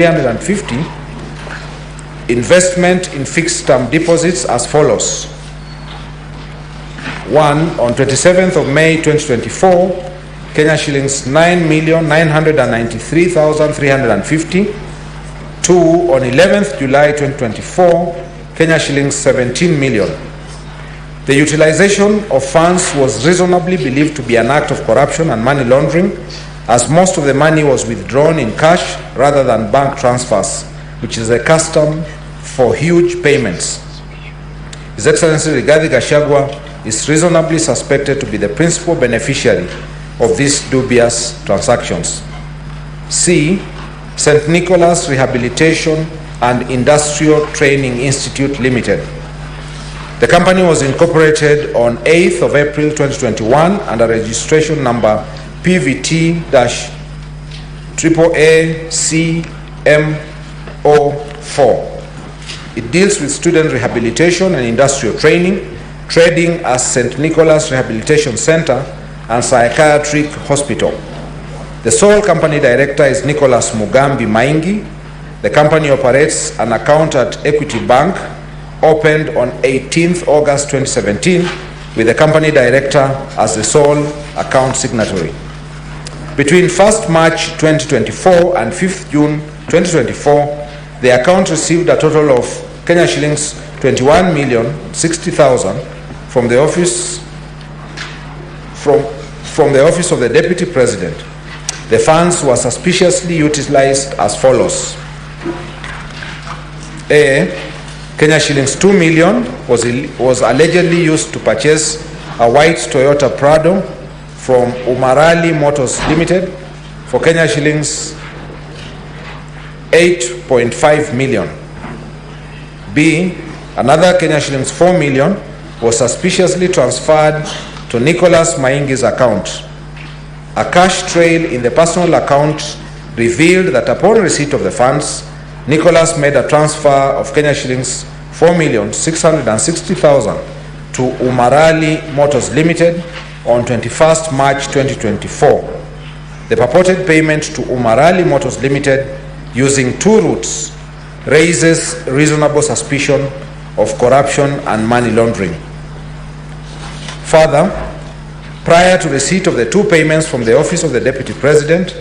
350, investment in fixed term deposits as follows. 1. On 27th of May 2024, Kenya shillings 9,993,350. 2. On 11th July 2024, Kenya shillings 17 million. The utilization of funds was reasonably believed to be an act of corruption and money laundering, as most of the money was withdrawn in cash rather than bank transfers, which is a custom for huge payments. His Excellency Rigathi Gachagua is reasonably suspected to be the principal beneficiary of these dubious transactions. C. St. Nicholas Rehabilitation and Industrial Training Institute Limited. The company was incorporated on 8th of April 2021 under registration number PVT-AAACMO4. It deals with student rehabilitation and industrial training, trading as St. Nicholas Rehabilitation Center and Psychiatric Hospital. The sole company director is Nicholas Mugambi Maingi. The company operates an account at Equity Bank, opened on 18th August 2017, with the company director as the sole account signatory. Between 1st March 2024 and 5th June 2024, the account received a total of Kenya shillings 21,060,000 from the office of the Deputy President. The funds were suspiciously utilized as follows. A. Kenya shillings 2 million was allegedly used to purchase a white Toyota Prado from Umarali Motors Limited for Kenya shillings 8.5 million. B. Another Kenya shillings 4 million was suspiciously transferred to Nicholas Maingi's account. A cash trail in the personal account revealed that upon receipt of the funds, Nicholas made a transfer of Kenya shillings 4,660,000 to Umarali Motors Limited on 21st March 2024. The purported payment to Umarali Motors Limited using two routes raises reasonable suspicion of corruption and money laundering. Further, prior to receipt of the two payments from the Office of the Deputy President,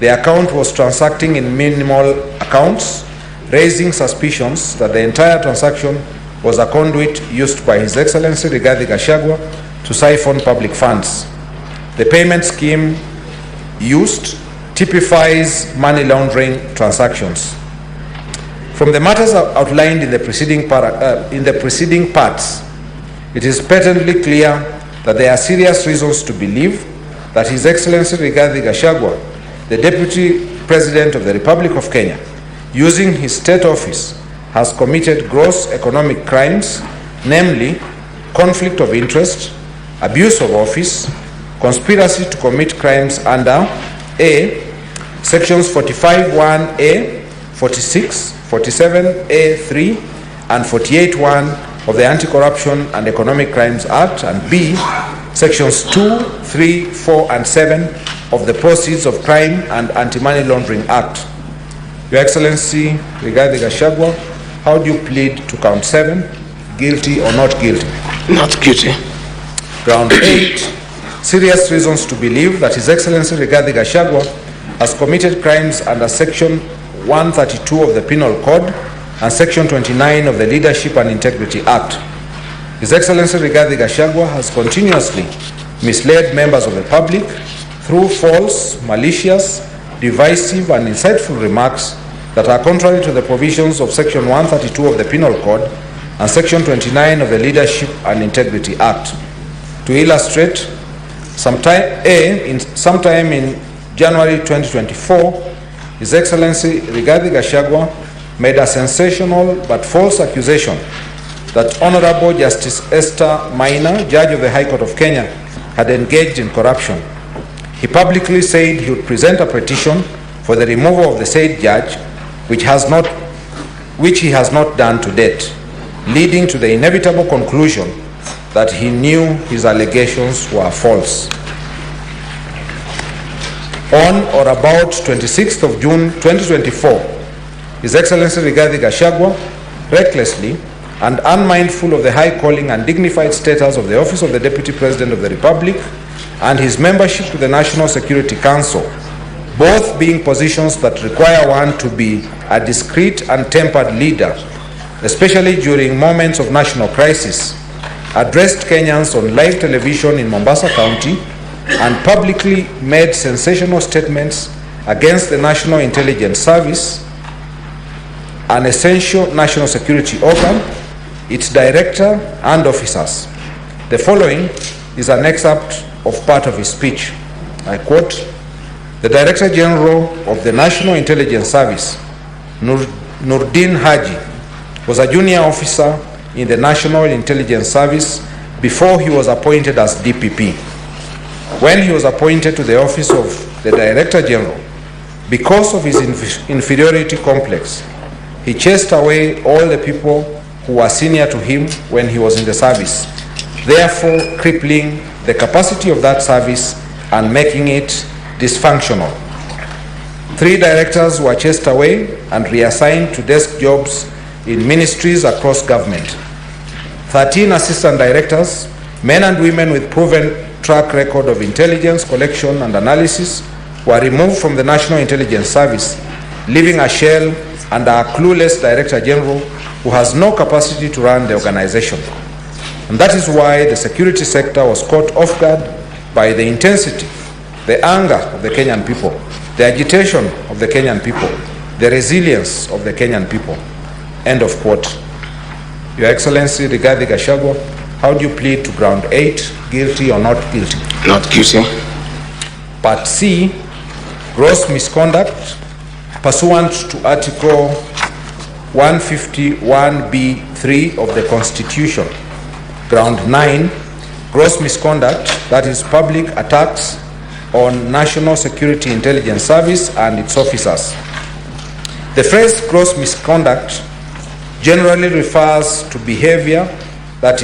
the account was transacting in minimal accounts, raising suspicions that the entire transaction was a conduit used by His Excellency Rigathi Gachagua to siphon public funds. The payment scheme used typifies money laundering transactions. From the matters outlined in the preceding parts, it is patently clear that there are serious reasons to believe that His Excellency Rigathi Gachagua, the Deputy President of the Republic of Kenya, using his state office, has committed gross economic crimes, namely conflict of interest, abuse of office, conspiracy to commit crimes under A. Sections 45(1)(a), 46, 47(a)(3), and 48(1) of the Anti-Corruption and Economic Crimes Act, and B. Sections 2, 3, 4, and 7 of the Proceedings of Crime and Anti-Money Laundering Act. Your Excellency Rigathi Gachagua, how do you plead to count 7, guilty or not guilty? Not guilty. Ground 8, serious reasons to believe that His Excellency Rigathi Gachagua has committed crimes under Section 132 of the Penal Code and Section 29 of the Leadership and Integrity Act. His Excellency Rigathi Gachagua has continuously misled members of the public through false, malicious, divisive, and insightful remarks that are contrary to the provisions of Section 132 of the Penal Code and Section 29 of the Leadership and Integrity Act. To illustrate, sometime in January 2024, His Excellency Rigathi Gachagua made a sensational but false accusation that Honorable Justice Esther Maina, Judge of the High Court of Kenya, had engaged in corruption. He publicly said he would present a petition for the removal of the said judge, which he has not done to date, leading to the inevitable conclusion that he knew his allegations were false. On or about 26th of June 2024, His Excellency Rigathi Gachagua recklessly and unmindful of the high calling and dignified status of the office of the Deputy President of the Republic and his membership to the National Security Council, both being positions that require one to be a discreet and tempered leader, especially during moments of national crisis, addressed Kenyans on live television in Mombasa County and publicly made sensational statements against the National Intelligence Service, an essential national security organ, its director and officers. The following is an excerpt of part of his speech. I quote, "The Director General of the National Intelligence Service, Nurdin Haji, was a junior officer in the National Intelligence Service before he was appointed as DPP. When he was appointed to the office of the Director General, because of his inferiority complex, he chased away all the people who were senior to him when he was in the service, therefore crippling the capacity of that service and making it dysfunctional. 3 directors were chased away and reassigned to desk jobs in ministries across government. 13 assistant directors, men and women with proven track record of intelligence collection and analysis, were removed from the National Intelligence Service, leaving a shell and a clueless Director General who has no capacity to run the organization. And that is why the security sector was caught off guard by the intensity, the anger of the Kenyan people, the agitation of the Kenyan people, the resilience of the Kenyan people." End of quote. Your Excellency Rigathi Gachagua, how do you plead to ground 8, guilty or not guilty? Not guilty. Part C, gross misconduct pursuant to Article 151B(3) of the Constitution. Ground 9, gross misconduct, that is public attacks on National Security Intelligence Service and its officers. The phrase gross misconduct generally refers to behavior that is